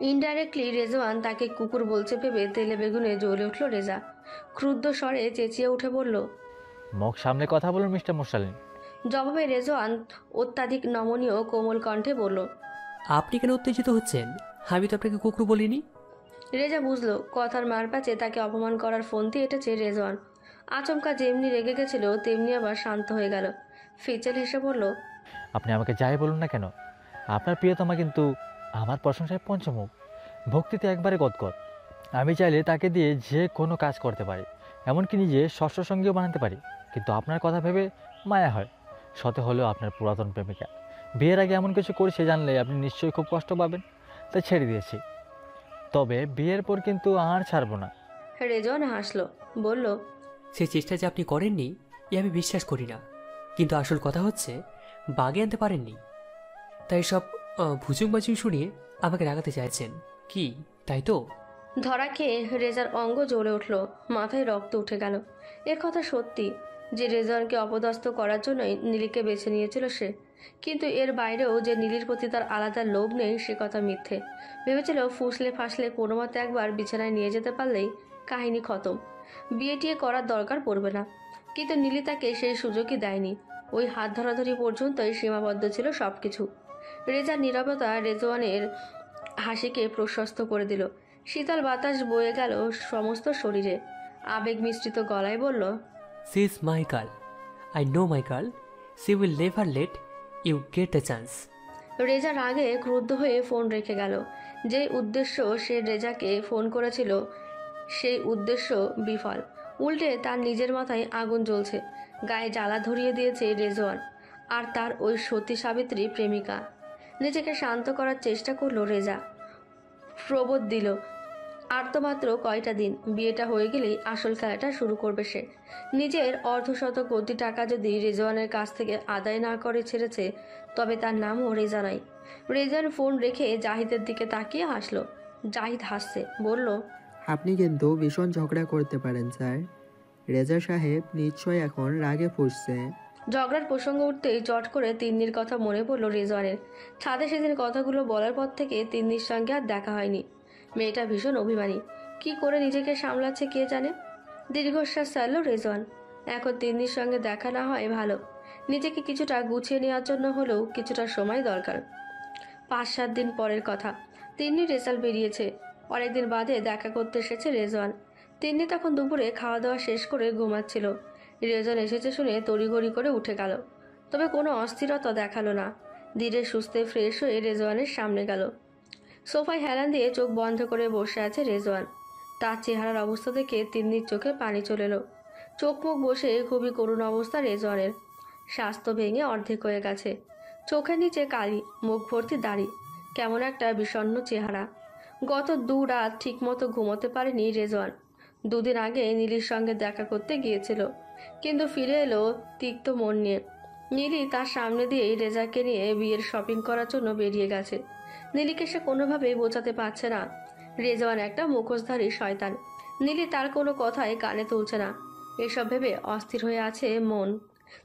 Indirectly Rezwan তাকে কুকুর বলছে ভেবে তেলে বেগুনে জ্বলে উঠল রেজা। ক্রুদ্ধ স্বরে চেঁচিয়ে উঠে বলল, মুখ সামনে কথা বলুন মিস্টার মুরসালিন। জবাবে রেজওয়ান অত্যাধিক নমনীয় কোমল কণ্ঠে বলল, আপনি কেন উত্তেজিত হচ্ছেন? আমি তো আপনাকে কুকুর বলিনি। রেজা বুঝলো কথার মারপ্যাচে তাকে অপমান করার ফন্দি এঁটেছে রেজওয়ান। আচমকা যেমনি রেগে গেছিল তেমনি আবার শান্ত হয়ে গেল। ফিচেল হেসে বলল, আপনি আমাকে যাই বলুন না কেন, আপনার প্রিয়তমা কিন্তু আমার প্রশংসায় পঞ্চমুখ, ভক্তিতে একবারে গদগদ। আমি চাইলে তাকে দিয়ে যে কোনো কাজ করতে পারি, এমনকি নিজে ষষ্ঠ সঙ্গীও বানাতে পারি। কিন্তু আপনার কথা ভেবে মায়া হয়, শত হলেও আপনার পুরাতন প্রেমিকা। বিয়ের আগে এমন কিছু করেছে জানলে আপনি নিশ্চয়ই খুব কষ্ট পাবেন, তাই ছেড়ে দিয়েছি। তবে বিয়ের পর কিন্তু আর ছাড়বো না। রেজওয়ান হাসলো, বলল, সে চেষ্টা যে আপনি করেননি এ আমি বিশ্বাস করি না, কিন্তু আসল কথা হচ্ছে বাগে আনতে পারেননি। তাই সব ভুজুং বাজুং শুনিয়ে আমাকে রাগাতে চাইছেন কি, তাই তো? ধরা খেয়ে রেজার অঙ্গ জ্বলে উঠল, মাথায় রক্ত উঠে গেল। এ কথা সত্যি যে রেজওয়ানকে অপদস্থ করার জন্যই নীলিকে বেছে নিয়েছিল সে। কিন্তু এর বাইরেও যে নীলির প্রতি তার আলাদা লোভ নেই সে কথা মিথ্যে। ভেবেছিল ফুসলে ফাসলে কোনো মতে একবার বিছানায় নিয়ে যেতে পারলেই কাহিনী খতম, বিয়ে টিয়ে করার দরকার পড়বে না। কিন্তু নীলি তাকে সেই সুযোগই দেয়নি। ওই হাত ধরাধরি পর্যন্তই সীমাবদ্ধ ছিল সব কিছু। রেজার নীরবতা রেজওয়ানের হাসিকে প্রশস্ত করে দিল। শীতল বাতাস বয়ে গেল সমস্ত শরীরে। আবেগ মিশ্রিত গলায় বলল, she is my girl, I know my girl, she will never let you get a chance. Reza রাগে ক্রুদ্ধ হয়ে ফোন রেখে গেল। যে উদ্দেশ্য সে রেজাকে ফোন করেছিল সেই উদ্দেশ্য বিফল। উল্টে তার নিজের মাথায় আগুন জ্বলছে। গায়ে জ্বালা ধরিয়ে দিয়েছে রেজওয়ান আর তার ওই সতী সাবিত্রী প্রেমিকা। নিজেকে শান্ত করার চেষ্টা করলো রেজা, প্রবোধ দিল আর তো মাত্র কয়টা দিন, বিয়েটা হয়ে গেলেই আসল খেলাটা শুরু করবে সে। নিজের অর্ধশত কোটি টাকা যদি রেজওয়ানের কাছ থেকে আদায় না করে ছেড়েছে তবে তার নামও রেজা নাই। রেজওয়ান ফোন রেখে জাহিদের দিকে তাকিয়ে হাসলো। জাহিদ হাসছে, বলল, আপনি কিন্তু ভীষণ ঝগড়া করতে পারেন স্যার। রেজা সাহেব নিশ্চয় এখন রাগে ফুঁসছে। ঝগড়ার প্রসঙ্গ উঠতেই চট করে তিন্নির কথা মনে পড়ল রেজওয়ানের। ছাদে সেদিন কথাগুলো বলার পর থেকে তিন্নির সঙ্গে আর দেখা হয়নি। মেয়েটা ভীষণ অভিমানী, কি করে নিজেকে সামলাচ্ছে কে জানে। দীর্ঘশ্বাস ছাড়ল রেজওয়ান। এখন তিন্নির সঙ্গে দেখা না হয় ভালো। নিজেকে কিছুটা গুছিয়ে নেওয়ার জন্য হলেও কিছুটা সময় দরকার। 5-7 দিন পরের কথা। তিন্নির রেজাল্ট বেরিয়েছে। অনেকদিন বাদে দেখা করতে এসেছে রেজওয়ান। তিন্নি তখন দুপুরে খাওয়া দাওয়া শেষ করে ঘুমাচ্ছিল। রেজওয়ান এসেছে শুনে তড়িঘড়ি করে উঠে গেল, তবে কোনো অস্থিরতা দেখালো না। ধীরে সুস্থে ফ্রেশ হয়ে রেজওয়ানের সামনে গেল। সোফায় হেলান দিয়ে চোখ বন্ধ করে বসে আছে রেজওয়ান। তার চেহারার অবস্থা দেখে তিন্নির চোখে পানি চলে এলো। চোখ মুখ বসে খুবই করুণ অবস্থা রেজওয়ানের। স্বাস্থ্য ভেঙে অর্ধেক হয়ে গেছে। চোখের নিচে কালি, মুখ ভর্তি দাড়ি, কেমন একটা বিষণ্ণ চেহারা। গত 2 রাত ঠিক মতো ঘুমোতে পারেনি রেজওয়ান। 2 দিন আগে নীলির সঙ্গে দেখা করতে গিয়েছিল, কিন্তু ফিরে এলো তিক্ত মন নিয়ে। নীলি তার সামনে দিয়েই রেজাকে নিয়ে বিয়ের শপিং করার জন্য বেরিয়ে গেছে। নীলিকে সে কোনোভাবেই বোঝাতে পারছে না রেজওয়ান একটা মুখোশধারী শয়তান। নীলি তার কোনো কথাই কানে তুলছে না। এসব ভেবে অস্থির হয়ে আছে মন।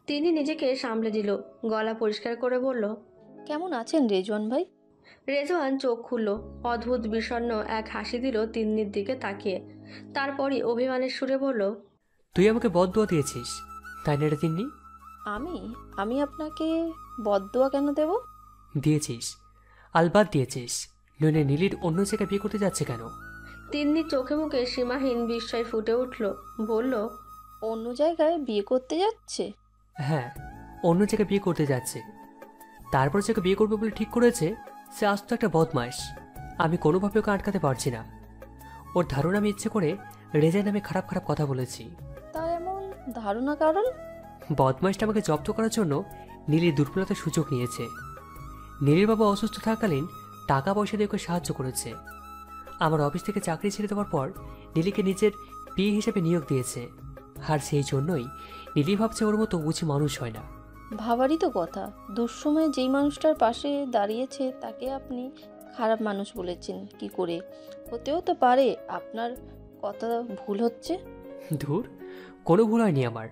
তিনি নিজেকে সামলে দিল, গলা পরিষ্কার করে বলল, কেমন আছেন রেজওয়ান ভাই? রেজওয়ান চোখ খুলল, অদ্ভুত বিষণ্ণ এক হাসি দিল তিন্নির দিকে তাকিয়ে। তারপরই অভিমানের সুরে বলল, তুই আমাকে বদদোয়া দিয়েছিস, তাই না রে তিন্নি? আমি আমি আপনাকে বদদোয়া কেন দেব? দিয়েছিস, আলবাত দিয়েছিস। নইলে নীলির অন্য জায়গায় বিয়ে করতে যাচ্ছে কেন? তিন্নির চোখে মুখে সীমাহীন বিস্ময় ফুটে উঠল, বলল, অন্য জায়গায় বিয়ে করতে যাচ্ছে? হ্যাঁ, অন্য জায়গায় বিয়ে করতে যাচ্ছে। তারপর যাকে বিয়ে করবে বলে ঠিক করেছে সে আজ তো একটা বদমাইশ। আমি কোনোভাবে ওকে আটকাতে পারছি না। ওর ধারণা আমি ইচ্ছে করে রেজার নামে খারাপ খারাপ কথা বলেছি। তার এমন ধারণা কারণ? বদমাইশটা আমাকে জব্দ করার জন্য নীলির দুর্বলতার সুযোগ নিয়েছে। নীলির বাবা অসুস্থ থাকাকালীন টাকা পয়সা দিয়ে ওকে সাহায্য করেছে। আমার অফিস থেকে চাকরি ছেড়ে দেওয়ার পর নীলিকে নিজের বিয়ে হিসেবে নিয়োগ দিয়েছে। আর সেই জন্যই নীলি ভাবছে ওর মতো বুঝি মানুষ হয় না। ভাবারই তো কথা, দুঃসময়ে যেই মানুষটার পাশে দাঁড়িয়েছে তাকে আপনি খারাপ মানুষ বলেছেন কি করে? হতেও তো পারে আপনার কথা ভুল হচ্ছে। ধুর, কোনো ভুল হয়নি আমার।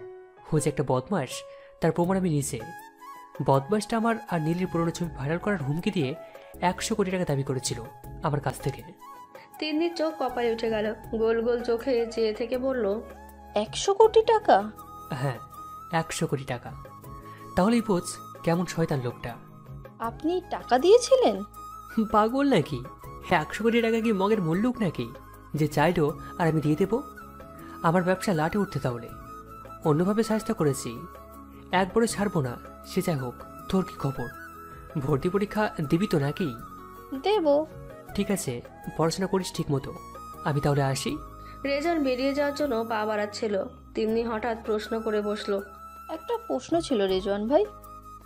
ও যে একটা বদমাস তার প্রমাণ আমি নিজে। বদমাসটা আমার আর নীলির পুরনো ছবি ভাইরাল করার হুমকি দিয়ে 100 কোটি টাকা দাবি করেছিল। আমার কাছ থেকে। তিন্নির চোখ কপালে উঠে গেল, গোল গোল চোখে চেয়ে থেকে বলল, 100 কোটি টাকা? হ্যাঁ, 100 কোটি টাকা। তাহলেই বোঝ কেমন শয়তান লোকটা। আপনি টাকা দিয়েছিলেন? পাগল নাকি? 100 কোটি টাকা কি মগের মূল্যক নাকি যে চাইলো আর আমি দিয়ে দেবো? আমার ব্যবসা লাটে উঠতে তাহলে অন্যভাবে চেষ্টা করেছি, একবারে ছাড়বো না। সে যাই হোক, তোর কি খবর? ভর্তি পরীক্ষা দিবি তো নাকি? দেব। ঠিক আছে, পড়াশোনা করিস ঠিক মতো। আমি তাহলে আসি। রেজন বেরিয়ে যাওয়ার জন্য পা বাড়াচ্ছিল, তিন্নি হঠাৎ প্রশ্ন করে বসলো, একটা প্রশ্ন ছিল রেজওয়ান ভাই।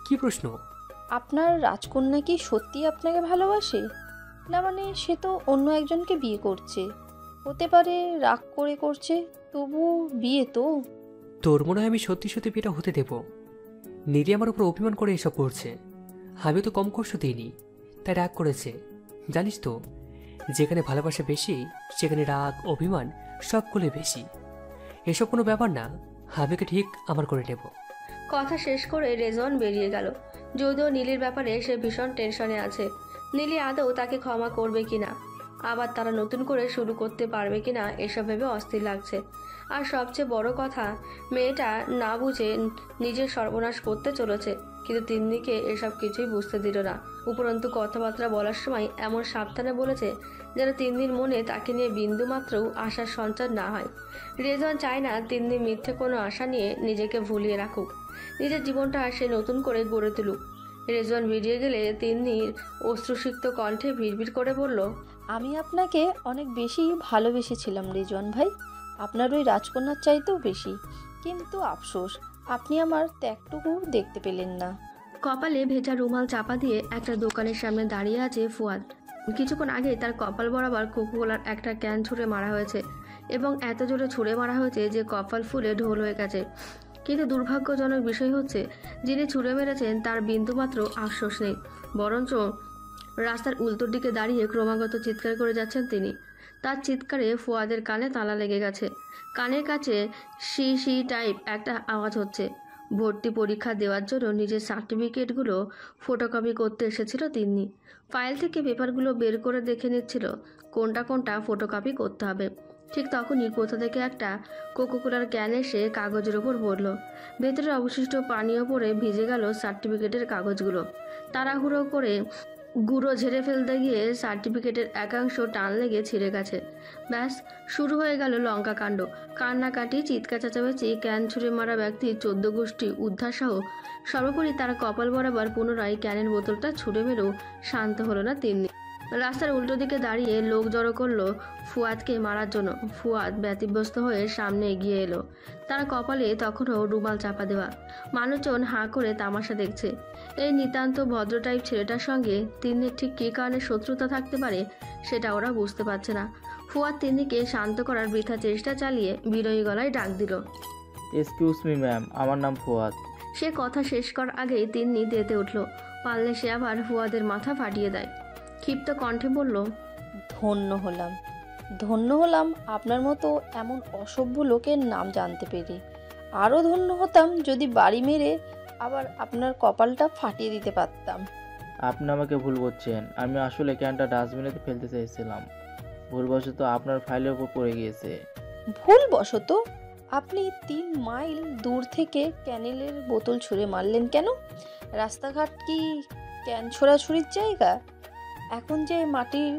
কি প্রশ্ন? আপনার রাজকন্যা কি সত্যি আপনাকে ভালোবাসে? না মানে সে তো অন্য একজনকে বিয়ে করছে, হতে পারে রাগ করে করছে, তবু বিয়ে তো। তোর মনে হয় আমি সত্যি সত্যি বিয়েটা হতে দেব? নীলি আমার উপর অভিমান করে এসব করছে। আমি তো কম কষ্ট দিইনি, তাই রাগ করেছে। জানিস তো, যেখানে ভালোবাসা বেশি সেখানে রাগ অভিমান সবগুলো বেশি। এসব কোনো ব্যাপার না, আমি কি ঠিক আমার করে নেব। কথা শেষ করে রেজন বেরিয়ে গেল। যদিও নীলির ব্যাপারে সে ভীষণ টেনশনে আছে, নীলি আদৌ তাকে ক্ষমা করবে কিনা, আবার তারা নতুন করে শুরু করতে পারবে কিনা এসব ভেবে অস্থির লাগছে। আর সবচেয়ে বড় কথা, মেয়েটা না বুঝে নিজের সর্বনাশ করতে চলেছে, কিন্তু তিন্নিকে এসব কিছুই বুঝতে দিল না। উপরন্তু কথাবার্তা বলার সময় এমন সাবধানে বলেছে যেন তিন্নির মনে তাকে নিয়ে বিন্দুমাত্রও আশার সঞ্চার না হয়। রেজন চায় না তিন্নি মিথ্যে কোনো আশা নিয়ে নিজেকে ভুলিয়ে রাখুক, নিজের জীবনটা সে নতুন করে গড়ে তুলুক। রেজন বেরিয়ে গেলে তিন্নির অশ্রুসিক্ত কণ্ঠে ভিড়ভিড় করে বলল, আমি আপনাকে অনেক বেশি ভালোবেসেছিলাম রেজওয়ান ভাই, আপনার ওই রাজকন্যার চাইতেও বেশি। কিন্তু আফসোস, আপনি আমার ত্যাগটুকু দেখতে পেলেন না। কপালে ভেজা রুমাল চাপা দিয়ে একটা দোকানের সামনে দাঁড়িয়ে আছে ফুয়াদ। কিছুক্ষণ আগে তার কপাল বরাবর কোকোকোলার একটা ক্যান ছুঁড়ে মারা হয়েছে, এবং এত জোরে ছুঁড়ে মারা হয়েছে যে কপাল ফুলে ঢোল হয়ে গেছে। কিন্তু দুর্ভাগ্যজনক বিষয় হচ্ছে, যিনি ছুঁড়ে মেরেছেন তার বিন্দুমাত্র আফসোস নেই, বরঞ্চ রাস্তার উল্টোর দিকে দাঁড়িয়ে ক্রমাগত চিৎকার করে যাচ্ছেন তিনি। তার চিৎকারে ফুয়াদের কানে তালা লেগে গেছে, কানের কাছে শি শি টাইপ একটা আওয়াজ হচ্ছে। ভর্তি পরীক্ষা দেওয়ার জন্য নিজের সার্টিফিকেটগুলো ফটোকপি করতে এসেছিল তিন্নি। ফাইল থেকে পেপারগুলো বের করে দেখে নিচ্ছিল কোনটা কোনটা ফটোকপি করতে হবে। ঠিক তখনই কোথা থেকে একটা কোকোকোলার ক্যান এসে কাগজের ওপর পড়ল। ভেতরে অবশিষ্ট পানীয় পড়ে ভিজে গেল সার্টিফিকেটের কাগজগুলো। তাড়াহুড়ো করে গুঁড়ো ঝেড়ে ফেলতে গিয়ে সার্টিফিকেটের একাংশ টান লেগে ছিঁড়ে গেছে। ব্যাস, শুরু হয়ে গেল লঙ্কা কাণ্ড। কান্নাকাটি, চিৎকার চেঁচামেচি, ক্যান ছুঁড়ে মারা ব্যক্তির 14 গোষ্ঠী উদ্ধার সহ সর্বোপরি তার কপাল বরাবর পুনরায় ক্যানের বোতলটা ছুঁড়ে মেরেও শান্ত হলো না তিন্নি। রাস্তার উল্টো দিকে দাঁড়িয়ে লোক জড়ো করলো ফুয়াদকে মারার জন্য। ফুয়াদ ব্যতিব্যস্ত হয়ে সামনে এগিয়ে এলো, তার কপালে তখনও রুমাল চাপা দেওয়া। মানুষজন হাঁ করে তামাশা দেখছে। এই নিতান্ত ভদ্র টাইপ ছেলেটার সঙ্গে তিন্নির ঠিক কী কারণে শত্রুতা থাকতে পারে সেটা ওরা বুঝতে পারছে না। ফুয়াদ তিন্নিকে শান্ত করার বৃথা চেষ্টা চালিয়ে বিনয়ী গলায় ডাক দিল, এক্সকিউজ মি ম্যাম, আমার নাম ফুয়াদ। সে কথা শেষ করার আগেই তিন্নি তেতে উঠল। পারলে সে আবার ফুয়াদের মাথা ফাটিয়ে দেয়। ক্ষিপ্ত কণ্ঠে বলল, ধন্য হলাম আপনার মতো এমন অসভ্য লোকের নাম জানতে পেরে। আরও ধন্য হতাম যদি বাড়ি মেরে আবার আপনার কপালটা ফাটিয়ে দিতে পারতাম। আপনি আমাকে ভুল করছেন, আমি আসলে ক্যানটা ডাস্টবিনেতে ফেলতে চাইছিলাম, ভুলবশত আপনার ফাইলের উপর পড়ে গিয়েছে। ভুলবশত? আপনি 3 মাইল দূর থেকে ক্যানেলের বোতল ছুঁড়ে মারলেন কেন? রাস্তাঘাট কি ক্যান ছোড়াছুড়ির জায়গা? এখন যে মাটির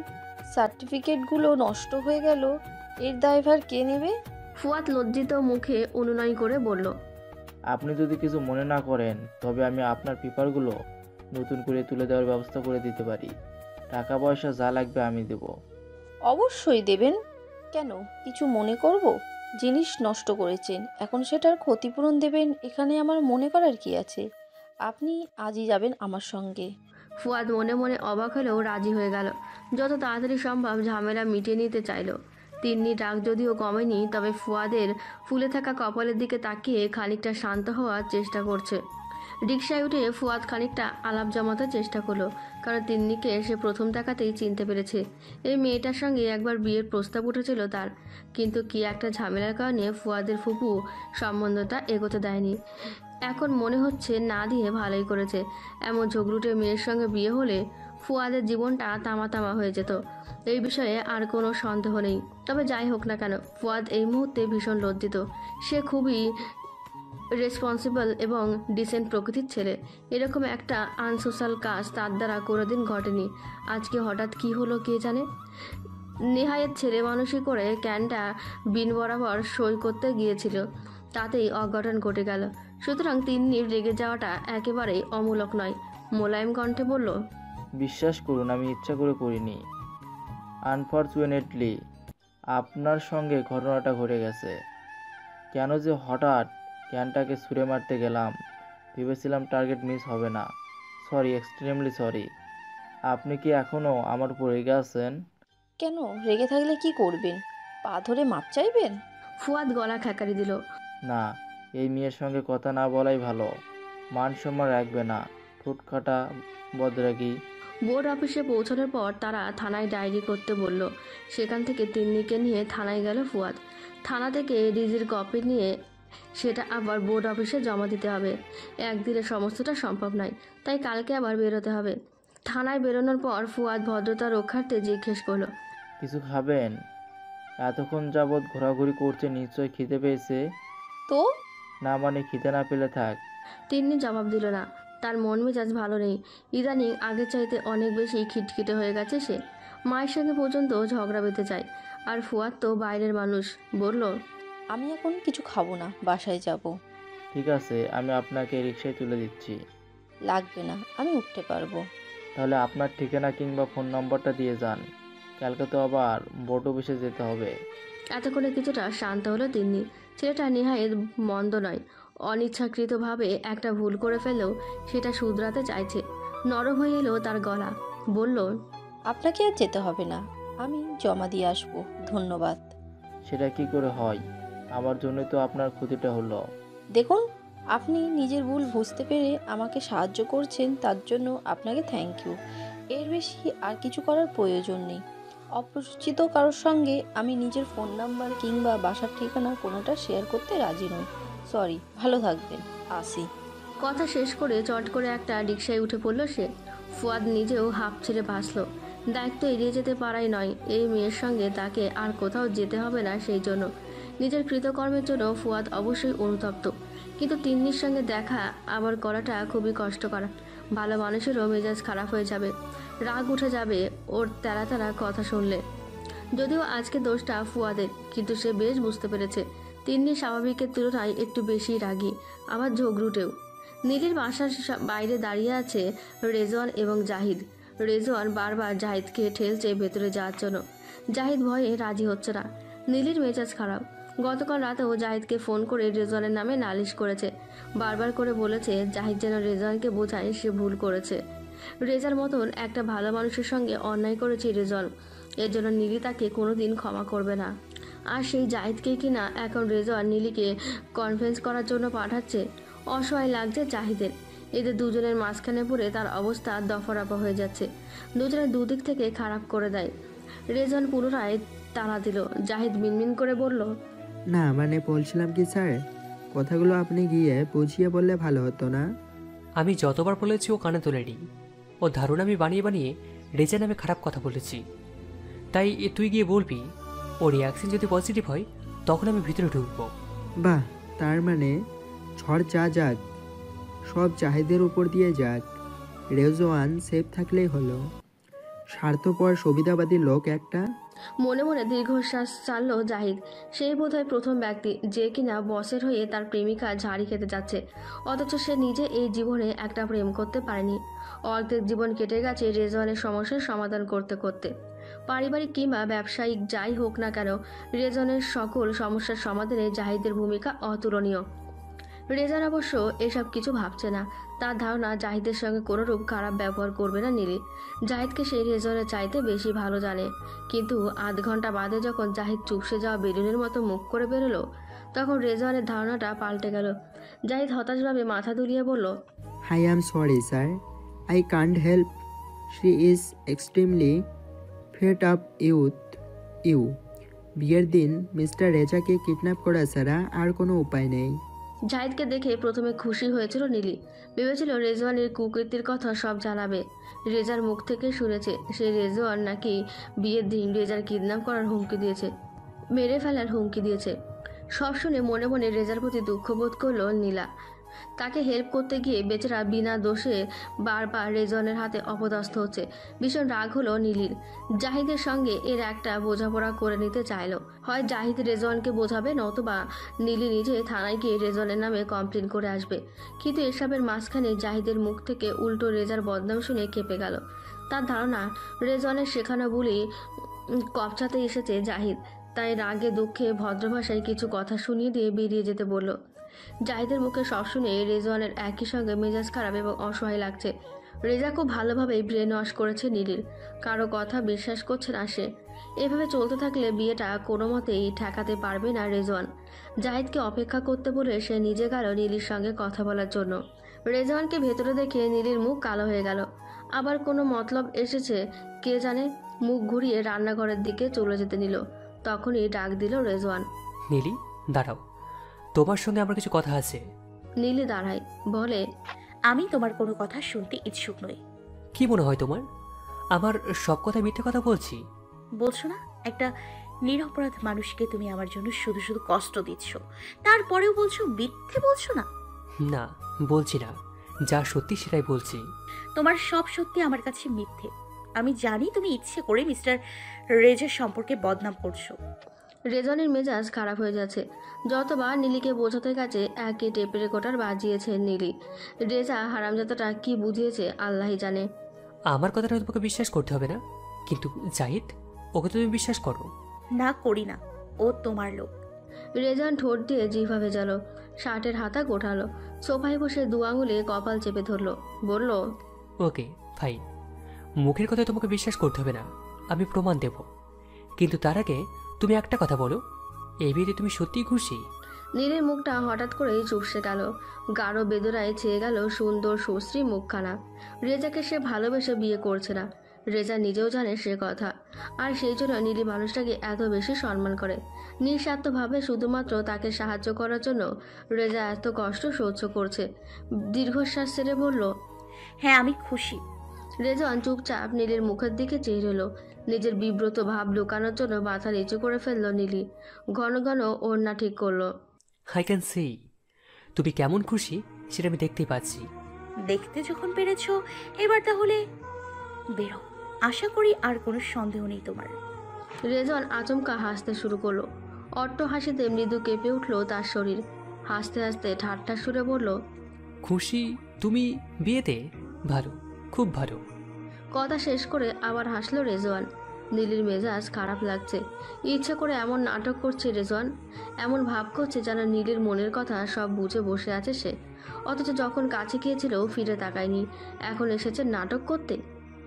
সার্টিফিকেটগুলো নষ্ট হয়ে গেল, এর দায়ভার কে নেবে? ফুয়াদ লজ্জিত মুখে অনুনয় করে বলল, আপনি যদি কিছু মনে না করেন তবে আমি আপনার পেপারগুলো নতুন করে তুলে দেওয়ার ব্যবস্থা করে দিতে পারি। টাকা পয়সা যা লাগবে আমি দেব। অবশ্যই দেবেন। কেন, কিছু মনে করব? জিনিস নষ্ট করেছেন, এখন সেটার ক্ষতিপূরণ দেবেন, এখানে আমার মনে করার কি আছে? আপনি আজই যাবেন আমার সঙ্গে। ফুয়াদ মনে মনে অবাক হলেও রাজি হয়ে গেল। যত তাড়াতাড়ি সম্ভব ঝামেলা মিটিয়ে নিতে চাইল। তিন্নি ডাক যদিও কমেনি, তবে ফুয়াদের ফুলে থাকা কপালের দিকে তাকিয়ে খানিকটা শান্ত হওয়ার চেষ্টা করছে। রিকশায় উঠে ফুয়াদ খানিকটা আলাপ জমাতে চেষ্টা করলো, কারণ তিন্নিকে সে প্রথম দেখাতেই চিনতে পেরেছে। এই মেয়েটার সঙ্গে একবার বিয়ের প্রস্তাব উঠেছিল তার, কিন্তু কি একটা ঝামেলার কারণে ফুয়াদের ফুপু সম্বন্ধটা এগোতে দেয়নি। এখন মনে হচ্ছে না দিয়ে ভালোই করেছে। এমন ঝগড়ুটে মেয়ের সঙ্গে বিয়ে হলে ফুয়াদের জীবনটা তামা তামা হয়ে যেত। এই বিষয়ে আর কোনো সন্দেহ নেই। তবে যাই হোক না কেন, ফুয়াদ এই মুহূর্তে ভীষণ লজ্জিত। সে খুবই রেসপন্সিবল এবং ডিসেন্ট প্রকৃতির ছেলে। এরকম একটা আনসোশ্যাল কাজ তার দ্বারা কোনোদিন ঘটেনি। আজকে হঠাৎ কি হলো কে জানে। নেহায়েত ছেলে মানুষই করে ক্যানটা বিন বরাবর সই করতে গিয়েছিল, তাতেই অঘটন ঘটে গেল। সুতরাং তিন্নির রেগে যাওয়াটা একেবারেই অমূলক নয়। মোলায়েম কণ্ঠে বলল, বিশ্বাস করুন আমি ইচ্ছা করে করিনি। আনফর্চুনেটলি আপনার সঙ্গে ঘটনাটা ঘটে গেছে। কেন যে হঠাৎ ক্যানটাকে ছুঁড়ে মারতে গেলাম, ভেবেছিলাম টার্গেট মিস হবে না। Sorry, extremely sorry. আপনি কি এখনও আমার উপর রেগে আছেন? কেন, রেগে থাকলে কি করবেন? পা ধরে মাপ চাইবেন? ফুয়াদ গলা খ্যাকারি দিল। না, এই মেয়ের সঙ্গে কথা না বলাই ভালো। মান সম্মান রাখবে না, ঠোঁটকাটা বদরাগী। বোর্ড অফিসে পৌঁছানোর পর তারা থানায় ডায়েরি করতে বলল। সেখান থেকে তিন্নিকে নিয়ে থানায় গেল ফুয়াদ। থানা থেকে ডিজির কপি নিয়ে সেটা আবার বোর্ড অফিসে জমা দিতে হবে। একদিনে সমস্তটা সম্ভব নয়, তাই কালকে আবার বেরোতে হবে। থানায় বেরোনোর পর ফুয়াদ ভদ্রতা রক্ষার্থে জিজ্ঞেস করলো, কিছু খাবেন? এতক্ষণ যাবৎ ঘোরাঘুরি করছে, নিশ্চয় খিদে পেয়েছে। তো না মানে খিদে না পেলে থাক। তিন্নি জবাব দিল না। তার মন মেজাজ ভালো নেই। ইদানিং আগের চাইতে অনেক বেশি খিটখিটে হয়ে গেছে সে। মায়ের সঙ্গে পর্যন্ত ঝগড়া বেঁধে যায়। আর ফুয়াদ তো বাইরের মানুষ। বলল, আমি এখন কিছু খাবো না, বাসায় যাব। ঠিক আছে, আমি আপনাকে রিকশায় তুলে দিচ্ছি। লাগবে না, আমি উঠতে পারবো। তাহলে আপনার ঠিকানা কিংবা ফোন নম্বরটা দিয়ে যান। কালকে তো আবার বোর্ড অফিসে যেতে হবে। এতক্ষণে কিছুটা শান্ত হলো তিন্নি। ছেলেটা নেহায়েত মন্দ নয়। অনিচ্ছাকৃতভাবে একটা ভুল করে ফেললেও সেটা শুধরাতে চাইছে। নরম হয়ে এলো তার গলা। বলল, আপনাকে আর যেতে হবে না, আমি জমা দিয়ে আসবো। ধন্যবাদ। সেটা কি করে হয়? আমার জন্য তো আপনার ক্ষতিটা হলো। দেখুন, আপনি নিজের ভুল বুঝতে পেরে আমাকে সাহায্য করছেন, তার জন্য আপনাকে থ্যাংক ইউ। এর বেশি আর কিছু করার প্রয়োজন নেই। অপরিচিত কারোর সঙ্গে আমি নিজের ফোন নাম্বার কিংবা বাসার ঠিকানা কোনোটা শেয়ার করতে রাজি নই। সরি, ভালো থাকবেন, আসি। কথা শেষ করে চট করে একটা রিকশায় উঠে পড়ল সে। ফুয়াদ নিজেও হাঁপ ছেড়ে বাঁচল। দায়িত্ব এড়িয়ে যেতে পারাই নয়, এই মেয়ের সঙ্গে তাকে আর কোথাও যেতে হবে না। সেই জন্য নিজের কৃতকর্মের জন্য ফুয়াদ অবশ্যই অনুতপ্ত। কিন্তু তিন্নির সঙ্গে দেখা আবার করাটা খুবই কষ্টকর। ভালো মানুষেরও মেজাজ খারাপ হয়ে যাবে, রাগ উঠে যাবে ওর তেরা তেরা কথা শুনলে। যদিও আজকে দোষটা ফুয়াদের, কিন্তু সে বেশ বুঝতে পেরেছে তিন্নি স্বাভাবিকের তুলনায় একটু বেশি রাগী, আবার ঝগড়ুটেও। নীলির বাসার বাইরে দাঁড়িয়ে আছে রেজওয়ান এবং জাহিদ। রেজওয়ান বারবার জাহিদকে ঠেলছে ভেতরে যাওয়ার জন্য। জাহিদ ভয়ে রাজি হচ্ছে না। নীলির মেজাজ খারাপ। গতকাল রাতেও জাহিদকে ফোন করে রেজওয়ানের নামে নালিশ করেছে। বারবার করে বলেছে জাহিদ যেন রেজওয়ানকে বোঝায় সে ভুল করেছে। রেজার মতন একটা ভালো মানুষের সঙ্গে অন্যায় করেছে রেজওয়ান, এর জন্য নীলি তাকে কোনোদিন ক্ষমা করবে না। আর সেই জাহিদকেই কিনা এখন রেজওয়ান নীলিকে কনফারেন্স করার জন্য পাঠাচ্ছে। অসহায় লাগছে জাহিদের। এদের দুজনের মাঝখানে পড়ে তার অবস্থা দফারফা হয়ে যাচ্ছে। দুজনের দুদিক থেকে খারাপ করে দেয়। রেজওয়ান পুনরায় তাড়া দিল। জাহিদ মিনমিন করে বলল, না মানে বলছিলাম কি স্যার, কথাগুলো আপনি গিয়ে বুঝিয়ে বললে ভালো হতো না? আমি যতবার বলেছি ও কানে তোলেনি। ও ধারণা আমি বানিয়ে বানিয়ে রেজা নামে খারাপ কথা বলেছি। তাই তুই গিয়ে বলবি, ওর রিয়াকশন যদি পজিটিভ হয় তখন আমি ভিতরে ঢুকবো। বাহ, তার মানে ঝড় যা যাক সব জাহিদের উপর দিয়ে যাক, রেজওয়ান সেফ থাকলেই হলো। স্বার্থপর সুবিধাবাদী লোক একটা। মনে মনে দীর্ঘশ্বাস ছাড়ল জাহিদ। সেই বোধহয় প্রথম ব্যক্তি যে কিনা বসের হয়ে তার প্রেমিকা ঝাড়ি খেতে যাচ্ছে, অথচ সে নিজে এই জীবনে একটা প্রেম করতে পারেনি। অর্ধেক জীবন কেটে গেছে রেজওয়ানের সমস্যার সমাধান করতে করতে। পারিবারিক কিংবা ব্যবসায়িক যাই হোক না কেন, রেজওয়ানের সকল সমস্যার সমাধানে জাহিদের ভূমিকা অতুলনীয়। রেজার অবশ্য এসব কিছু ভাবছে না। তার ধারণা জাহিদের সঙ্গে কোনোরূপ খারাপ ব্যবহার করবে না নীলি। জাহিদকে সেই রেজওয়ানের চাইতে বেশি ভালো জানে। কিন্তু আধ ঘন্টা বাদে যখন জাহিদ চুপসে যাওয়া বেলুনের মতো মুখ করে বেরোলো, তখন রেজওয়ানের ধারণাটা পাল্টে গেল। জাহিদ হতাশভাবে মাথা দুলিয়ে বলল, I am sorry sir, I can't help. She is extremely fed up youth you. বিয়ের দিন মিস্টার রেজাকে কিডন্যাপ করা ছাড়া আর কোনো উপায় নেই। জাহিদকে দেখে প্রথমে খুশি হয়েছিল নীলি। ভেবেছিল রেজওয়ানের কুকীর্তির কথা সব জানাবে। রেজার মুখ থেকে শুনেছে সে রেজওয়ান নাকি বিয়ের দিন রেজার কিডন্যাপ করার হুমকি দিয়েছে, মেরে ফেলার হুমকি দিয়েছে। সব শুনে মনে মনে রেজার প্রতি দুঃখ বোধ করলো নীলা। তাকে হেল্প করতে গিয়ে বেচারা বিনা দোষে বারবার রেজওয়ানের হাতে অপদস্থ হচ্ছে। ভীষণ রাগ হলো নীলির। জাহিদের সঙ্গে এর একটা বোঝাপড়া করে নিতে চাইলো। হয় জাহিদ রেজওয়ানকে বোঝাবে, নতুবা নীলি নিজে থানায় গিয়ে রেজওয়ানের নামে কমপ্লেন করে আসবে। কিন্তু এসবের মাঝখানে জাহিদের মুখ থেকে উল্টো রেজার বদনাম শুনে কেঁপে গেল। তার ধারণা রেজওয়ানের শেখানো বুলি কপচাতে এসেছে জাহিদ, তাই রাগে দুঃখে ভদ্র ভাষায় কিছু কথা শুনিয়ে দিয়ে বেরিয়ে যেতে বলল। জাহিদের মুখে সব শুনে রেজওয়ানের একই সঙ্গে মেজাজ খারাপ এবং অসহায় লাগছে। রেজা খুব ভালোভাবেই ব্রেন ওয়াশ করেছে নীলির, কারো কথা বিশ্বাস করছে না সে। এভাবে চলতে থাকলে বিয়েটা কোনো মতেই ঠেকাতে পারবে না রেজওয়ান। জাহিদকে অপেক্ষা করতে বলে সে নিজে গেল নীলির সঙ্গে কথা বলার জন্য। রেজওয়ানকে ভেতরে দেখে নীলির মুখ কালো হয়ে গেল। আবার কোনো মতলব এসেছে কে জানে। মুখ ঘুরিয়ে রান্নাঘরের দিকে চলে যেতে নিল। তখনই ডাক দিল রেজওয়ান। নীলি, দাঁড়াও, তোমার সঙ্গে আমার কিছু কথা আছে। নীলি দাঁড়ায়, বলে, আমি তোমার কোনো কথা শুনতে ইচ্ছুক নই। কি মনে হয় তোমার আমার সব কথা মিথ্যে কথা বলছি? বলছো না একটা নিরপরাধ মানুষকে তুমি আমার জন্য শুধু শুধু কষ্ট দিচ্ছ, তারপরেও বলছো মিথ্যে বলছো না? না, বলছি না, যা সত্যি সেটাই বলছি। তোমার সব সত্যি আমার কাছে মিথ্যে। আমি জানি তুমি ইচ্ছে করে মিস্টার রেজার সম্পর্কে বদনাম করছো। রেজওয়ানের মেজাজ খারাপ হয়ে যাচ্ছে। যতবার নীলিকে বোঝাতে গেছে একই টেপ রেকর্ডার বাজিয়েছে নীলি। রেজা হারামজাদাটা কি বুঝিয়েছে আল্লাহই জানে। আমার কথাটা তোমাকে বিশ্বাস করতে হবে না, কিন্তু জাহিদ, ওকে তুমি বিশ্বাস করো? না, করি না। ও তোমার লোক। রেজওয়ান ঠোঁট দিয়ে জিভা ভেজালো, শার্টের হাতা গোটালো, সোফায় বসে দু আঙুলে কপাল চেপে ধরলো, বলল, ওকে ফাইন, মুখের কথায় তোমাকে বিশ্বাস করতে হবে না, আমি প্রমাণ দেব। কিন্তু তার আগে তুমি একটা কথা বলো, এই বিয়েতে তুমি সত্যিই খুশি? নীলের মুখটা হঠাৎ করেই চুপসে গেল। গাঢ় বেদনায় ছেয়ে গেল সুন্দর সুশ্রী মুখখানা। রেজাকে সে ভালোবেসে বিয়ে করছে না, রেজা নিজেও জানে সে কথা। আর সেই জন্য নীলি মানুষটাকে এত বেশি সম্মান করে। নিঃস্বার্থভাবে শুধুমাত্র তাকে সাহায্য করার জন্য রেজা এত কষ্ট সহ্য করছে। দীর্ঘশ্বাস ছেড়ে বলল, হ্যাঁ, আমি খুশি। রেজওয়ান চুপচাপ নীলির মুখের দিকে চেয়ে রইল। নিজের বিব্রত ভাব লুকানোর জন্য মাথা নিচু করে ফেলল নীলি। ঘন ঘন ওড়না ঠিক করলো। আই ক্যান সি তুমি কেমন খুশি সেটা আমি দেখতেই পাচ্ছি। দেখতে যখন পেরেছো, এবার তাহলে বেরো। আশা করি আর কোনো সন্দেহ নেই তোমার। রেজওয়ান আচমকা হাসতে শুরু করলো। অট্ট হাসিতে মৃদু কেঁপে উঠল তার শরীর। হাসতে হাসতে ঠাট্টা সুরে বলল, খুশি তুমি বিয়েতে? ভালো, খুব ভালো। কথা শেষ করে আবার হাসলো রেজওয়ান। নীলির মেজাজ খারাপ লাগছে। ইচ্ছে করে এমন নাটক করছে রেজওয়ান, এমন ভাব করছে যেন নীলির মনের কথা সব বুঝে বসে আছে সে। অথচ যখন কাছে গিয়েছিল ফিরে তাকায়নি, এখন এসেছে নাটক করতে।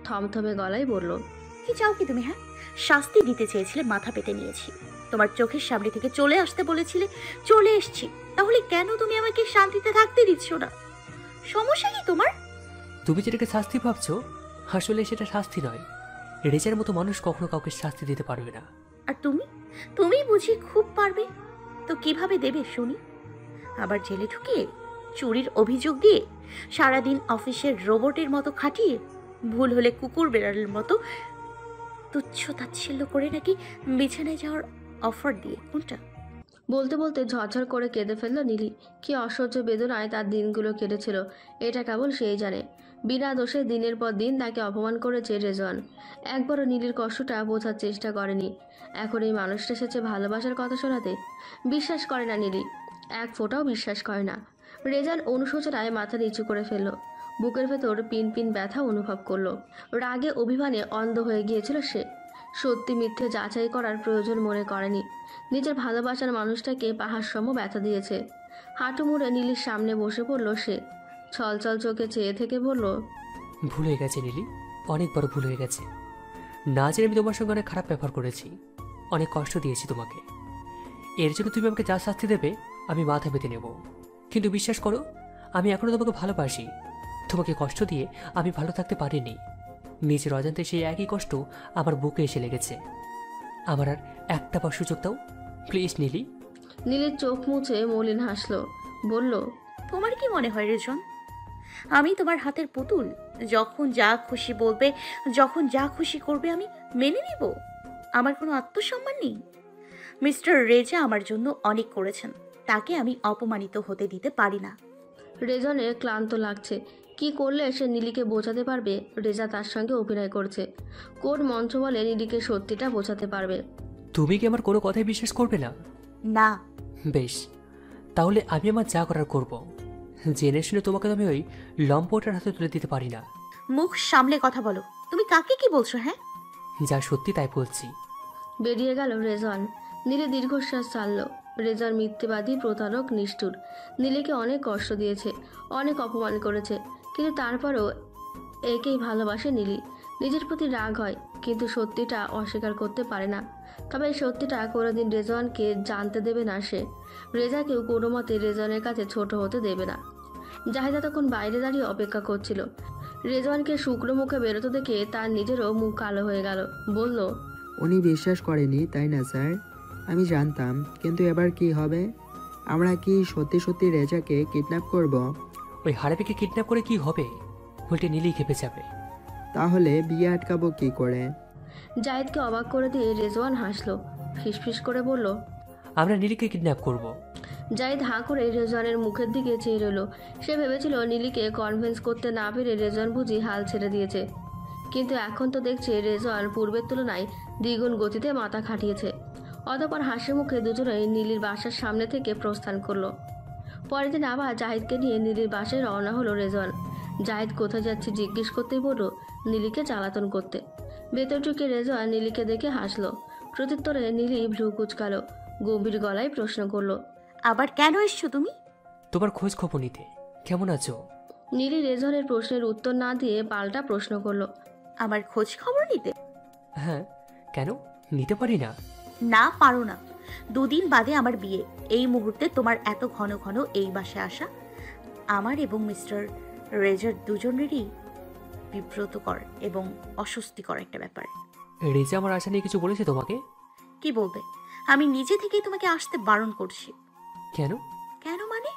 থমথমে গলায় বলল, কি চাও কি তুমি? হ্যাঁ, শাস্তি দিতে চেয়েছিলে, মাথা পেতে নিয়েছি। তোমার চোখের সামনে থেকে চলে আসতে বলেছিলে, চলে এসেছি। তাহলে কেন তুমি আমাকে শান্তিতে থাকতে দিচ্ছ না? সমস্যা কি তোমার? তুমি যেটাকে শাস্তি ভাবছো, আসলে সেটা শাস্তি নয়। রেজার মতো মানুষ কখনো কাউকে শাস্তি দিতে পারবে না। আর তুমি বুঝি খুব পারবে? তো কিভাবে দেবে শুনি? আবার জেলে ঢুকিয়ে, চুরির অভিযোগ দিয়ে, সারাদিন অফিসের রোবটের মতো খাটিয়ে, ভুল হলে কুকুর বেড়ালের মতো তুচ্ছ তাচ্ছিল্য করে নাকি বিছানায় যাওয়ার অফার দিয়ে? কোনটা? বলতে বলতে ঝরঝর করে কেঁদে ফেলল নীলি। কি অসহ্য বেদনায় তার দিনগুলো কেটেছিল এটা কেবল সেই জানে। বিনা দোষে দিনের পর দিন তাকে অপমান করেছে রেজওয়ান। একবারও নীলির কষ্টটা বোঝার চেষ্টা করেনি। এখন এই মানুষটা এসেছে ভালোবাসার কথা শোনাতে। বিশ্বাস করে না নীলি, এক ফোঁটাও বিশ্বাস করে না। রেজান অনুশোচনায় মাথা নিচু করে ফেলল। বুকের ভেতর পিন পিন ব্যথা অনুভব করলো। রাগে অভিমানে অন্ধ হয়ে গিয়েছিল সে। সত্যি মিথ্যে যাচাই করার প্রয়োজন মনে করেনি। নিজের ভালোবাসার মানুষটাকে পাহাড়সম ব্যথা দিয়েছে। হাঁটু মুড়ে নীলির সামনে বসে পড়ল সে। ছলছল চোখে চেয়ে থেকে বলল, ভুল হয়ে গেছে নীলি, অনেক বড় ভুল হয়ে গেছে। না জেনে আমি তোমার সঙ্গে অনেক খারাপ ব্যবহার করেছি, অনেক কষ্ট দিয়েছি তোমাকে। এর জন্য তুমি আমাকে যা শাস্তি দেবে আমি মাথা পেতে নেব। কিন্তু বিশ্বাস করো, আমি এখনো তোমাকে ভালোবাসি। তোমাকে কষ্ট দিয়ে আমি ভালো থাকতে পারিনি। নিজের অজান্তে সেই একই কষ্ট আমার বুকে এসে লেগেছে। আমার আর একটা বার সুযোগ দাও প্লিজ নীলি। নীলির চোখ মুছে মলিন হাসলো। বলল, তোমার কি মনে হয় রেজন আমি তোমার হাতের পুতুল? যখন যা খুশি বলবে, যখন যা খুশি করবে আমি মেনে নেব? আমার কোনো আত্মসম্মান নেই? মিস্টার রেজা আমার জন্য অনেক করেছেন, তাকে আমি অপমানিত হতে দিতে পারি না। রেজনের ক্লান্ত লাগছে। কি করলে সে নীলিকে বোঝাতে পারবে রেজা তার সঙ্গে অভিনয় করছে? কোন মন্ত্র বলে নীলিকে সত্যিটা বোঝাতে পারবে? তুমি কি আমার কোনো কথাই বিশ্বাস করবে না? না। বেশ, তাহলে আমি আমার যা করার করব। জেনে শুনে তোমাকে তো আমি ওই লম্পটার হাতে তুলে দিতে পারি না। মুখ সামলে কথা বলো। তুমি কাকে কি বলছো? হ্যাঁ, যা সত্যি তাই বলছি। বেরিয়ে গেল রেজন। নীলি দীর্ঘশ্বাস ছাড়ল। রেজার মিথ্যেবাদী, প্রতারক, নিষ্ঠুর। নীলিকে অনেক কষ্ট দিয়েছে, অনেক অপমান করেছে, কিন্তু তারপরও একেই ভালোবাসে নীলি। নিজের প্রতি রাগ হয়, কিন্তু সত্যিটা অস্বীকার করতে পারে না। তবে এই সত্যিটা কোনোদিন রেজওয়ানকে জানতে দেবে না সে। রেজাকেও কোনো মতে রেজওয়ানের কাছে ছোট হতে দেবে না। জাহিদা তখন বাইরে দাঁড়িয়ে অপেক্ষা করছিল। রেজওয়ানকে শুকনো মুখে বেরোতে দেখে তার নিজেরও মুখ কালো হয়ে গেল। বলল, উনি বিশ্বাস করেনি তাই না স্যার? আমি জানতাম, কিন্তু এবার কি হবে? আমরা কি সত্যি সত্যি রেজাকে কিডন্যাপ করব? ওই হারাবিকে কিডন্যাপ করে কি হবে? উল্টে নীলই খেপে যাবে। তাহলে বিয়ে আটকাবো কি করে? জাহিদকে অবাক করে দিয়ে রেজওয়ান হাসলো, ফিসফিস করে বলল, আমরা নীলিকে কিডন্যাপ করব। জাহিদ হাঁ করে রেজওয়ানের মুখের দিকে চেয়ে রইল। সে ভেবেছিল নীলিকে কনভিন্স করতে না পেরে রেজওয়ান বুঝি হাল ছেড়ে দিয়েছে, কিন্তু এখন তো দেখছে রেজওয়ান পূর্বের তুলনায় দ্বিগুণ গতিতে মাথা খাটিয়েছে। অতঃপর হাসি মুখে দুজনেই নীলির বাসার সামনে থেকে প্রস্থান করলো। পরের দিন আবার জাহিদকে নিয়ে নীলির বাসায় রওনা হলো রেজওয়ান। জাহিদ কোথায় যাচ্ছে জিজ্ঞেস করতেই বলল নীলিকে জ্বালাতন করতে। ভেতর ঢুকে রেজওয়ান নীলিকে দেখে হাসলো। প্রত্যুত্তরে নীলি ভ্রু কুচকালো, গম্ভীর গলায় প্রশ্ন করলো, আবার কেন এসছো তুমি? তোমার খোঁজ খবর নিতে। কেমন আছো? নীলি রেজওয়ানের প্রশ্নের উত্তর না দিয়ে পাল্টা প্রশ্ন করলো, আমার খোঁজ খবর নিতে? হ্যাঁ, কেন নিতে পারি না? না, পারো না। 2 দিন বাদে আমার বিয়ে। এই মুহূর্তে তোমার এত ঘন ঘন এই বাসায় আসা আমার এবং মিস্টার রেজার দুজনেরই বিব্রতকর এবং অস্বস্তিকর একটা ব্যাপার। রেজা আমার আশা নিয়ে কিছু বলেছে তোমাকে? কি বলবে? আমি নিজে থেকেই তোমাকে আসতে বারণ করছি। কেন? কেন মানে?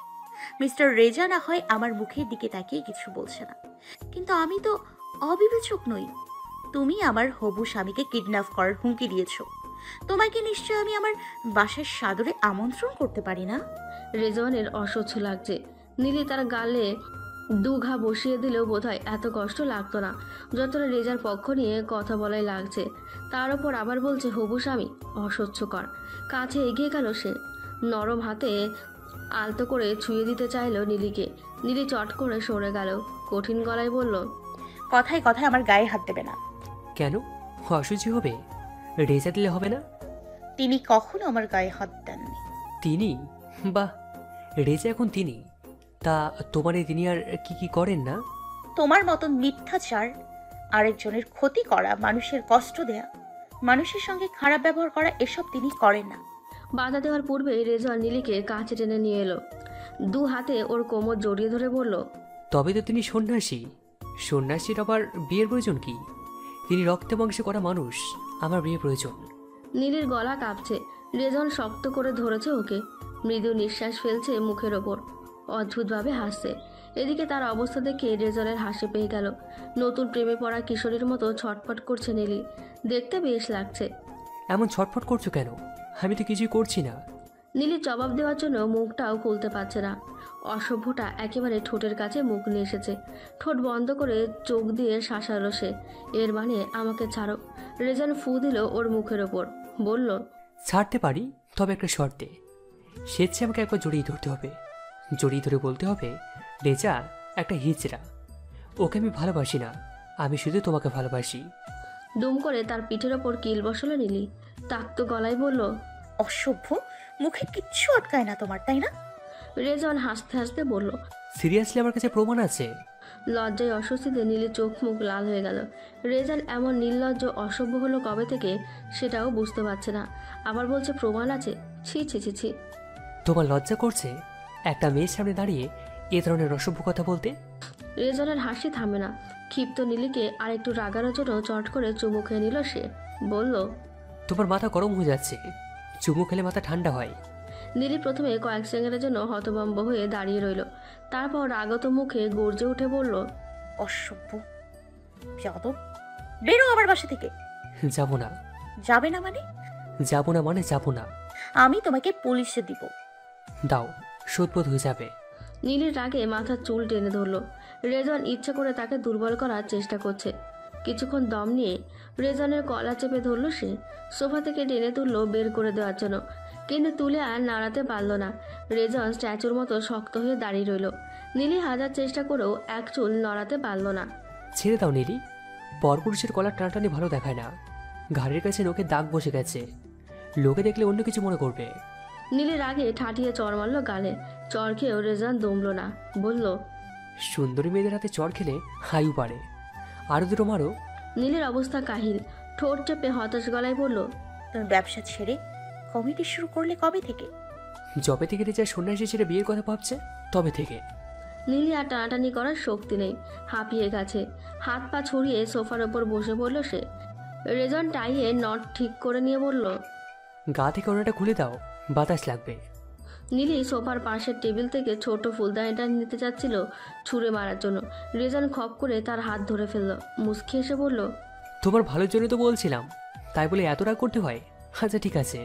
মিস্টার রেজা না হয় আমার মুখের দিকে তাকিয়ে কিছু বলছে না, কিন্তু আমি তো অবিবেচক নই। তুমি আমার হবু স্বামীকে কিডন্যাপ করার হুমকি দিয়েছো। তোমাকে নিশ্চয় আমি আমার বাসার সাদরে আমন্ত্রণ করতে পারি না? রেজওয়ানের অসহ্য লাগছে। নীলি তার গালে 2 ঘা বসিয়ে দিলেও বোধহয় এত কষ্ট লাগতো না যতটা রেজার পক্ষ নিয়ে কথা বলাই লাগছে। তার উপর আবার বলছে হবু স্বামী, অসহ্যকর। কাছে এগিয়ে গেল সে, নরম হাতে আলতো করে ছুঁয়ে দিতে চাইল নীলিকে। নীলি চট করে সরে গেল, কঠিন গলায় বলল, কথায় কথায় আমার গায়ে হাত দেবে না। কেন? অসুচি হবে? রেজা দিলে হবে না? তিনি কখনো আমার গায়ে হাত দেননি। তিনি? বাহ, রেজা এখন তিনি। তা তোমার এই তিনি আর কি কি করেন না? তোমার মতন মিথ্যাচার, আরেকজনের ক্ষতি করা, মানুষের কষ্ট দেয়া, মানুষের সঙ্গে খারাপ ব্যবহার করা, এসব তিনি করেন না। বাধা দেওয়ার পূর্বে রেজওয়ান নীলিকে কাছে টেনে নিয়ে এলো, 2 হাতে ওর কোমর জড়িয়ে ধরে বলল, তবে তো তিনি সন্ন্যাসী। সন্ন্যাসীর আবার বিয়ের প্রয়োজন কি? তিনি রক্তে মাংসে করা মানুষ, আমার বিয়ে প্রয়োজন। নীলির গলা কাঁপছে। রেজন শক্ত করে ধরেছে ওকে, মৃদু নিঃশ্বাস ফেলছে মুখের ওপর, অদ্ভুতভাবে হাসছে। এদিকে তার অবস্থা দেখে রেজনের হাসি পেয়ে গেল। নতুন প্রেমে পড়া কিশোরীর মতো ছটফট করছে নীলি, দেখতে বেশ লাগছে। এমন ছটফট করছো কেন? আমি তো কিছুই করছি না। নীলি জবাব দেওয়ার জন্য মুখটাও খুলতে পারছে না। অসভ্যটা একেবারে ঠোঁটের কাছে মুখ নিয়ে এসেছে। ঠোঁট বন্ধ করে চোখ দিয়ে শাসালো সে, এর মানে আমাকে ছাড়ো। রেজন ফু দিল ওর মুখের ওপর, বলল, ছাড়তে পারি, তবে একটা শর্তে। স্বেচ্ছে আমাকে একবার জড়িয়ে ধরতে হবে। জড়িয়ে ধরে বলতে হবে, রেজা একটা হিজড়া, ওকে আমি ভালোবাসি না, আমি শুধু তোমাকে ভালোবাসি। দুম করে তার পিঠের ওপর কিল বসালো নীলি, তাক্ত গলায় বলল, অসভ্য, মুখে কিচ্ছু আটকায় না তোমার, তাই না? রেজন হাসতে হাসতে বলল। সিরিয়াসলি আমার কাছে প্রমাণ আছে। লজ্জায় অস্বস্তিতে নীলের চোখ মুখ লাল হয়ে গেল। রেজান এমন নির্লজ্জ অসভ্য হলো কবে থেকে সেটাও বুঝতে পারছে না। আবার বলছে প্রমাণ আছে। ছি ছি ছি ছি। তোমার লজ্জা করছে একটা মেয়ের সামনে দাঁড়িয়ে এ ধরনের অসভ্য কথা বলতে? রেজনের হাসি থামে না। ক্ষিপ্ত নীলিকে আরেকটু রাগানোর জন্য চট করে চুমু খেয়ে নিল সে, বলল, তোমার মাথা গরম হয়ে যাচ্ছে, চুমু খেলে মাথা ঠান্ডা হয়। নীলি প্রথমে কয়েক সেকেন্ডের জন্য হতভম্ব হয়ে দাঁড়িয়ে রইল, তারপর আগত মুখে গর্জে উঠে বলল, অসভ্য যাদব, বেরো আমার বাসা থেকে। যাব না। যাবে না মানে? যাব না মানে যাব না। আমি তোমাকে পুলিশে দিব। দাও, শোধবোধ হয়ে যাবে। নীলির রাগে মাথার চুল টেনে ধরল। রেজওয়ান ইচ্ছে করে তাকে দুর্বল করার চেষ্টা করছে। কিছুক্ষণ দম নিয়ে রেজওয়ানের গলা চেপে ধরল সে, সোফা থেকে টেনে তুললো বের করে দেওয়ার জন্য, কিন্তু তুলে আর নাড়াতে পারল না। রেজওয়ান স্ট্যাচুর মতো শক্ত হয়ে দাঁড়িয়ে রইল। নীলি হাজার চেষ্টা করেও এক চুল নড়াতে পারল না। ছেড়ে দাও নীলি, পরপুরুষের গলার টানটানি ভালো দেখায় না। ঘাড়ের কাছে লোকের দাগ বসে গেছে, লোকে দেখলে অন্য কিছু মনে করবে। নীলির রাগে ঠাঠিয়ে চড় মারল গালে। চড় খেয়েও রেজওয়ান দমল না, বলল, সুন্দরী মেয়েদের হাতে চড় খেলে হাইউ পারে, আরো দুটো মারো। নীলির অবস্থা কাহিল, ঠোঁট চেপে হতাশ গলায় বলল, তুমি ব্যবসা ছেড়ে কমেডি শুরু করলে কবে থেকে? জবে থেকে রেজা সন্ন্যাসী ছেড়ে বিয়ের কথা ভাবছে তবে থেকে। নীলি আর টানাটানি করার শক্তি নেই, হাঁপিয়ে গেছে। হাত পা ছড়িয়ে সোফার ওপর বসে পড়ল সে। রেজন টাইয়ে নট ঠিক করে নিয়ে বলল, গা থেকে ওনাটা খুলে দাও, বাতাস লাগবে। নীলি সোফার পাশের টেবিল থেকে ছোট ফুলদানিটা নিতে যাচ্ছিল ছুঁড়ে মারার জন্য। রেজন খপ করে তার হাত ধরে ফেলল, মুচকি এসে বলল, তোমার ভালোর জন্য তো বলছিলাম, তাই বলে এত রাগ করতে হয়? আচ্ছা ঠিক আছে,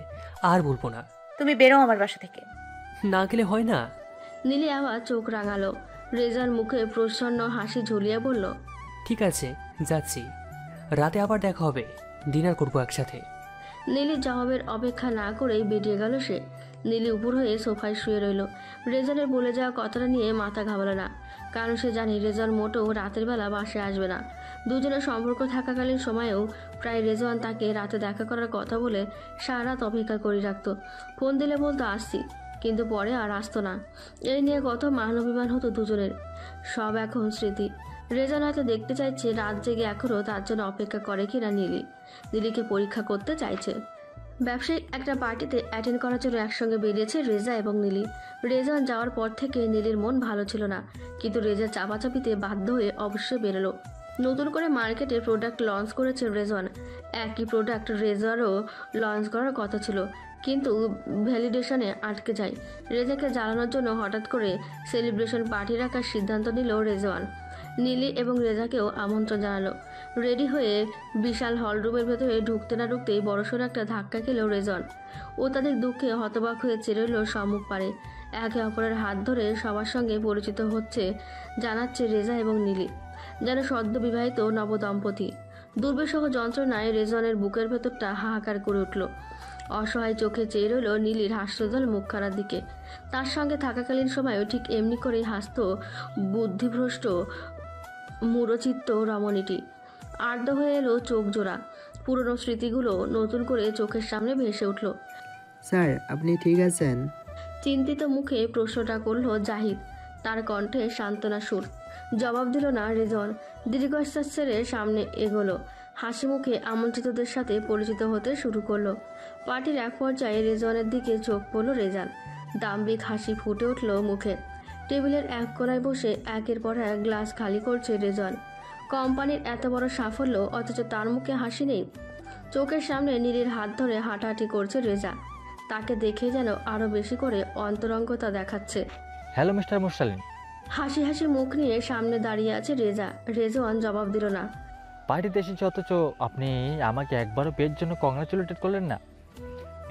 আর বলবো না। তুমি বেরো আমার বাসা থেকে। না গেলে হয় না? নীলি আবার চোখ রাঙালো। রেজার মুখে প্রসন্ন হাসি ঝুলিয়ে বলল, ঠিক আছে, যাচ্ছি। রাতে আবার দেখা হবে, ডিনার করবো একসাথে। নীলির জবাবের অপেক্ষা না করেই বেরিয়ে গেল সে। নীলি উপর হয়ে সোফায় শুয়ে রইল। রেজানের বলে যাওয়া কথাটা নিয়ে মাথা ঘামালো না, কারণ সে জানে রেজান মোটেও রাতের বেলা বাসায় আসবে না। দুজনের সম্পর্ক থাকাকালীন সময়েও প্রায় রেজওয়ান তাকে রাতে দেখা করার কথা বলে সারা রাত অপেক্ষা করে রাখত। ফোন দিলে বলতো আসছি, কিন্তু পরে আর আসতো না। এই নিয়ে কত মানবিমান হতো দুজনের, সব এখন স্মৃতি। রেজান হয়তো দেখতে চাইছে রাত জেগে এখনও তার জন্য অপেক্ষা করে কিনা নীলি। নীলিকে পরীক্ষা করতে চাইছে। ব্যবসায়িক একটা পার্টিতে অ্যাটেন্ড করার জন্য একসঙ্গে বেরিয়েছে রেজা এবং নীলি। রেজান যাওয়ার পর থেকে নীলির মন ভালো ছিল না, কিন্তু রেজা চাপাচাপিতে বাধ্য হয়ে অবশ্যই বেরোলো। নতুন করে মার্কেটে প্রোডাক্ট লঞ্চ করেছে রেজওয়ান। একই প্রোডাক্ট রেজারও লঞ্চ করার কথা ছিল, কিন্তু ভ্যালিডেশনে আটকে যায়। রেজাকে জ্বালানোর জন্য হঠাৎ করে সেলিব্রেশন পার্টি রাখার সিদ্ধান্ত নিল রেজওয়ান। নীলি এবং রেজাকেও আমন্ত্রণ জানালো। রেডি হয়ে বিশাল হলরুমের ভেতরে ঢুকতে না ঢুকতেই বড়সড় একটা ধাক্কা খেল রেজওয়ান। অত্যাধিক দুঃখে হতবাক হয়ে চেয়ে রইল সম্মুখ পারে। একে অপরের হাত ধরে সবার সঙ্গে পরিচিত হচ্ছে জানাচ্ছে রেজা এবং নীলি, যেন সদ্য বিবাহিত নবদম্পতি। দুর্বিষহ যন্ত্রণায় রেজওয়ানের বুকের ভেতরটা হাহাকার করে উঠল। অসহায় চোখে চেয়ে রইল নীলির হাস্যজ্জ্বল মুখখানার দিকে। তার সঙ্গে থাকাকালীন সময়ও ঠিক এমনি করেই হাসত বুদ্ধিভ্রষ্ট মূঢ়চিত্ত রমণীটি। আর্দ্র হয়ে এলো চোখ জোড়া। পুরনো স্মৃতিগুলো নতুন করে চোখের সামনে ভেসে উঠল। স্যার, আপনি ঠিক আছেন? চিন্তিত মুখে প্রশ্নটা করল জাহিদ, তার কণ্ঠে সান্ত্বনা সুর। জবাব দিল না রেজন। দীর্ঘশ্বাস ছেড়ে সামনে এগোলো। হাসি মুখে আমন্ত্রিতদের সাথে পরিচিত হতে শুরু করলো। পার্টির এক পর্যায়ে রেজওয়ানের দিকে চোখ পড়ল রেজান। দাম্ভিক হাসি ফুটে উঠল মুখে। টেবিলের এক কোণায় বসে একের পর এক গ্লাস খালি করছে রেজওয়ান। কোম্পানির এত বড় সাফল্য, অথচ তার মুখে হাসি নেই। চোখের সামনে নীলির হাত ধরে হাঁটাহাঁটি করছে রেজা। তাকে দেখে যেন আরো বেশি করে অন্তরঙ্গতা দেখাচ্ছে। হ্যালো মিস্টার মুরসালিন। হাসি হাসি মুখ নিয়ে সামনে দাঁড়িয়ে আছে রেজা। রেজওয়ান জবাব দিল না। পার্টিতে এসেছি অথচ আপনি আমাকে একবারও বিয়ের জন্য কংগ্রাচুলেটেড করলেন না,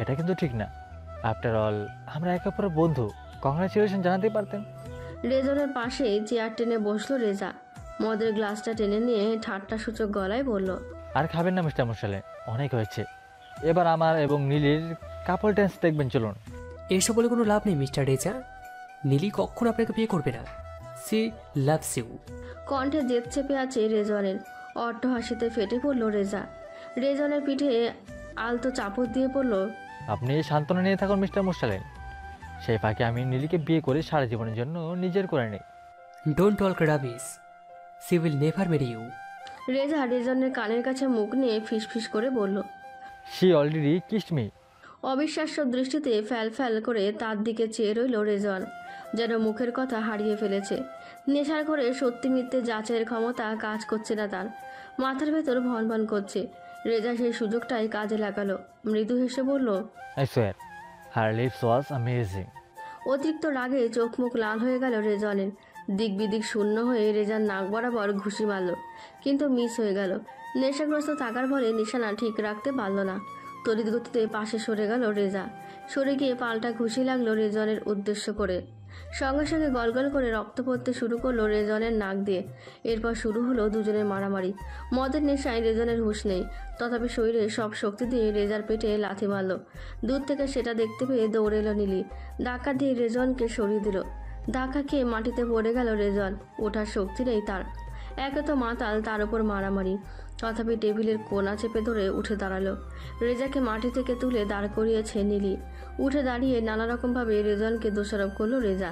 এটা কিন্তু ঠিক না। আফটার অল আমরা একে অপরের বন্ধু, কংগ্রাচুলেশন জানাতেই পারতেন। রেজনের পাশে চেয়ার টেনে বসলো রেজা। মদের গ্লাসটা টেনে নিয়ে ঠাট্টা সূচক গলায় বলল, আর খাবেন না মিস্টার মুরসালিন, অনেক হয়েছে। এবার আমার এবং নীলির কাপল ড্যান্স দেখবেন, চলুন। এসব বলে কোনো লাভ নেই মিস্টার রেজা, নীলি কখনো আপনাকে বিয়ে করবে না। She loves you. কণ্ঠে জেদ চেপে আছে রেজওয়ানের। অট্ট হাসিতে ফেটে পড়ল রেজা। রেজনের পিঠে আলতো চাপড় দিয়ে পড়ল, আপনি সান্ত্বনা নিয়ে থাকুন মিস্টার মুরসালিন, সেই ফাঁকে আমি নীলিকে বিয়ে করে সারা জীবনের জন্য নিজের করে নিই। Don't talk rubbish, she will never marry you. Reza রেজনের কানের কাছে মুখ নিয়ে ফিসফিস করে বলল। She already kissed me. অবিশ্বাস্য দৃষ্টিতে ফ্যাল ফ্যাল করে তার দিকে চেয়ে রইল রেজওয়ান, যেন মুখের কথা হারিয়ে ফেলেছে। নেশার করে সত্যি মিথ্যে যাচাইয়ের ক্ষমতা কাজ করছে না তার, মাথার ভেতর ভনভন করছে। রেজা সেই সুযোগটাই কাজে লাগালো। মৃদু হেসে বলল, I swear her lips was amazing. অতিরিক্ত রাগে চোখ মুখ লাল হয়ে গেল রেজওয়ানের। দিক বিদিক শূন্য হয়ে রেজার নাক বরাবর ঘুষি মারল, কিন্তু মিস হয়ে গেল। নেশাগ্রস্ত থাকার ফলে নিশানা ঠিক রাখতে পারল না। তড়িৎ গতিতে পাশে সরে গেল রেজা। সরে গিয়ে পাল্টা ঘুষি লাগলো রেজওয়ানের উদ্দেশ্য করে। সঙ্গে সঙ্গে গলগল করে রক্ত পড়তে শুরু করলো রেজওয়ানের নাক দিয়ে। এরপর শুরু হলো দুজনের মারামারি। মদের নেশায় রেজওয়ানের হুঁশ নেই, তথাপি শরীরে সব শক্তি দিয়ে রেজার পেটে লাথি মারল। দূর থেকে সেটা দেখতে পেয়ে দৌড়ে এলো নীলি। ধাক্কা দিয়ে রেজওয়ানকে সরিয়ে দিল। ধাক্কা খেয়ে মাটিতে পড়ে গেল রেজওয়ান। ওঠার শক্তি নেই তার। একে তো মাতাল, তার উপর মারামারি। তথাপি টেবিলের কোণা চেপে ধরে উঠে দাঁড়ালো। রেজাকে মাটি থেকে তুলে দাঁড় করিয়েছে নীলি। উঠে দাঁড়িয়ে নানা রকমভাবে রেজওয়ানকে দোষারোপ করলো রেজা,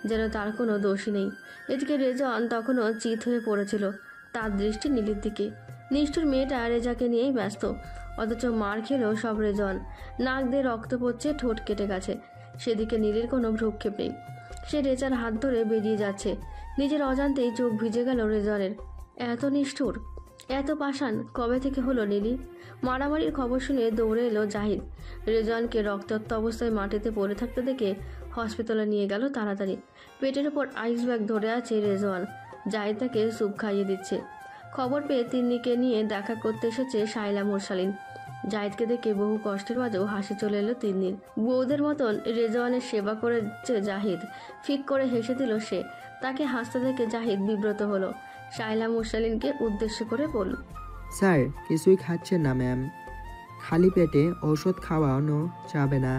যেন তার কোনো দোষই নেই। এদিকে রেজওয়ান তখনও চিত হয়ে পড়েছিল, তার দৃষ্টি নীলির দিকে। নিষ্ঠুর মেয়েটা রেজাকে নিয়েই ব্যস্ত, অথচ মার খেলো সব রেজওয়ান। নাক দিয়ে রক্ত পড়ছে, ঠোঁট কেটে গেছে। সেদিকে নীলির কোনো ভ্রুক্ষেপ নেই। সে রেজার হাত ধরে বেরিয়ে যাচ্ছে। নিজের অজান্তেই চোখ ভিজে গেল রেজওয়ানের। এত নিষ্ঠুর, এত পাষাণ কবে থেকে হলো নীলি? মারামারির খবর শুনে দৌড়ে এলো জাহিদ। রেজওয়ানকে রক্তাক্ত অবস্থায় মাটিতে পড়ে থাকতে দেখে হসপিটালে নিয়ে গেল তাড়াতাড়ি। পেটের ওপর আইস ব্যাগ ধরে আছে রেজওয়ান। জাহিদ তাকে স্যুপ খাইয়ে দিচ্ছে। খবর পেয়ে তিন্নিকে নিয়ে দেখা করতে এসেছে শাইলা মুরসালিন। জাহিদকে দেখে বহু কষ্টের মাঝেও হাসি চলে এলো তিন্নির। বউদের মতন রেজওয়ানের সেবা করেছে জাহিদ। ফিক করে হেসে দিল সে। তাকে হাসতে দেখে জাহিদ বিব্রত হলো। শাইলা মুরসালিনকে উদ্দেশ্য করে বলল, স্যার কিছুই খাচ্ছেন না ম্যাম, খালি পেটে ঔষধ খাওয়ানো যাবে না।